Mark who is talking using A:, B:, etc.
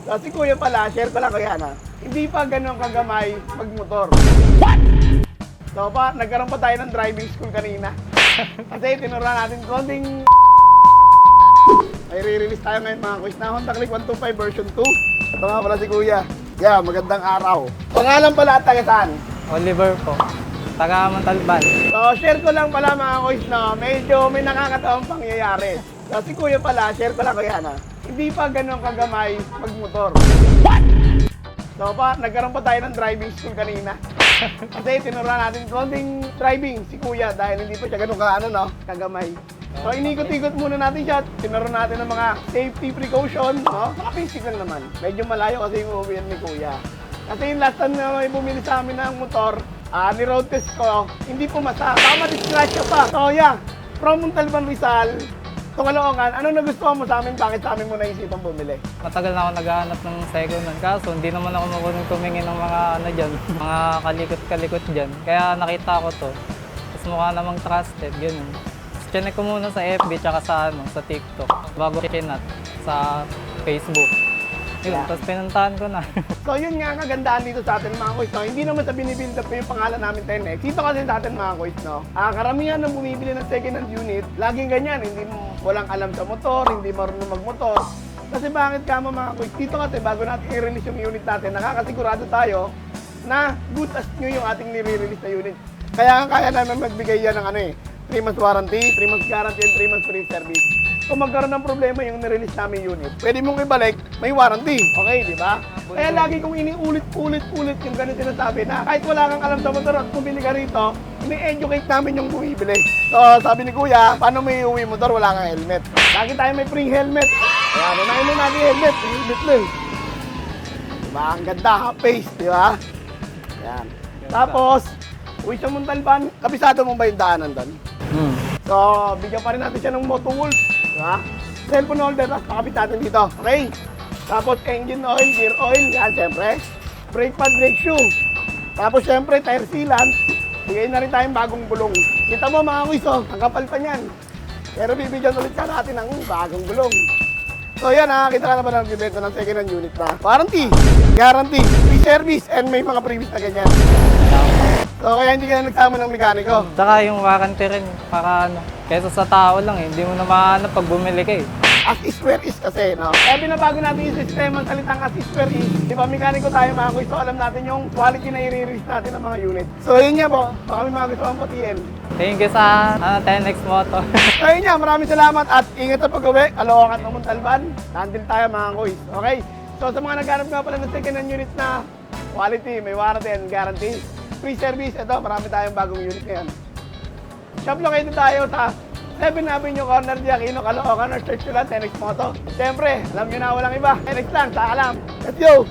A: So, si Kuya pala, share ko lang kaya na, hindi pa ganun kagamay magmotor. So, nagkaroon pa tayo ng driving school kanina. Kasi tinuruan natin konting may re-release tayo ngayon mga quiz na Honda Click 125 version 2. Ito nga pala si Kuya. Yeah, magandang araw. Pangalan pala at taga saan?
B: Oliver po. Taga Montalban.
A: So, share ko lang pala mga quiz na medyo may nakakatawang pangyayari. So, si Kuya pala, share ko lang kaya na, hindi pa ganun kagamay magmotor. So, nagkaroon pa tayo ng driving school kanina. Kasi tinuruan natin konting driving si Kuya dahil hindi pa siya ganun kagamay. So, inikot-ikot muna natin siya. Tinuruan natin ng mga safety precaution, no? Mga physical naman. Medyo malayo kasi yung uuwian ni Kuya. Kasi yung last time na may bumili sa amin ng motor, ni-road test ko, hindi pumasa. Tama, disgrasya pa. So, yeah, from Montalban, Rizal, Caloocan, ano nagustuhan mo sa amin? Bakit sa amin mo naisipang bumili?
B: Matagal na ako naghahanap ng second hand. Kaso hindi naman ako marunong tumingin ng mga ano dyan, mga kalikot-kalikot dyan. Kaya nakita ko to. Tapos mukha namang trusted, ganun. Chinek ko muna sa FB tsaka sa TikTok bago chinat sa Facebook. Yun,
A: Yeah.
B: tapos pinuntahan ko na.
A: So yun nga ang kagandaan dito sa atin mga kuys, no? Hindi naman sa binibuild up yung pangalan namin 10X. Dito kasi sa atin mga kuys, no? Karamihan ng bumibili ng second hand unit, laging ganyan, walang alam sa motor, hindi marunong magmotor. Kasi bakit kamo mga kuys? Dito kasi bago natin i-release yung unit natin, nakakasigurado tayo na good as new yung ating nire-release na unit. Kaya kaya namin magbigay yan ng 3 months warranty, 3 months guarantee, and 3 months free service. Kung magkaroon ng problema yung nirelease namin unit, pwede mong ibalik, may warranty. Okay, di ba? Kaya lagi kong iniulit-ulit yung ganun sinasabi na kahit wala kang alam sa motor at bumili ka rito, ini-educate namin yung bumibili. So, sabi ni Kuya, paano may iuwi motor, wala kang helmet? Lagi tayo may free helmet. Kaya nanayin mo natin helmet, helmet lang. Diba? Ang ganda, face, di ba? Yan. Tapos, uwi sa Montalban, kabisado mo ba yung daanan doon? So, bigyan pa rin natin siya ng motor wolf. Diba? Cellphone holder, tapos pakapit natin dito. Okay? Tapos engine oil, gear oil, yan syempre. Brake pad, brake shoe. Tapos syempre, tire sealant. Bigay na rin tayong bagong gulong. Kita mo mga kuys, ang kapal pa niyan. Pero bibigyan ulit ka natin ng bagong gulong. So yan kita ka na ba ng bibenta ng second hand unit na warranty, guarantee, free service, and may mga previous na ganyan. So kaya hindi ka na nagsama ng mekaniko.
B: Saka yung warranty rin, para ano, kesa sa tao lang hindi mo na mahanap pag bumili ka
A: As is where is kasi, no? Kaya binabago natin yung sistema ng salitang as is where is. Di ba, mekaniko tayo mga kuys, so alam natin yung quality na i-release natin ng mga unit. So yun nga po, baka may mga gusto kang patiin.
B: Thank you sa 10X Moto.
A: So yun nga, maraming salamat at ingat sa pag-uwi. Caloocan at Montalban, nandil tayo mga kuys. Okay? So sa mga naghanap nga pala ng second hand unit na quality, may warranty and guarantee, free service, ito, marami tayong bagong unit ngayon. Shop located tayo sa 7 Avenue Corner di Aquino, Caloocan, or search ko lang 10X Moto. Siyempre, alam nyo na walang iba. 10X lang, sa alam. Let's go!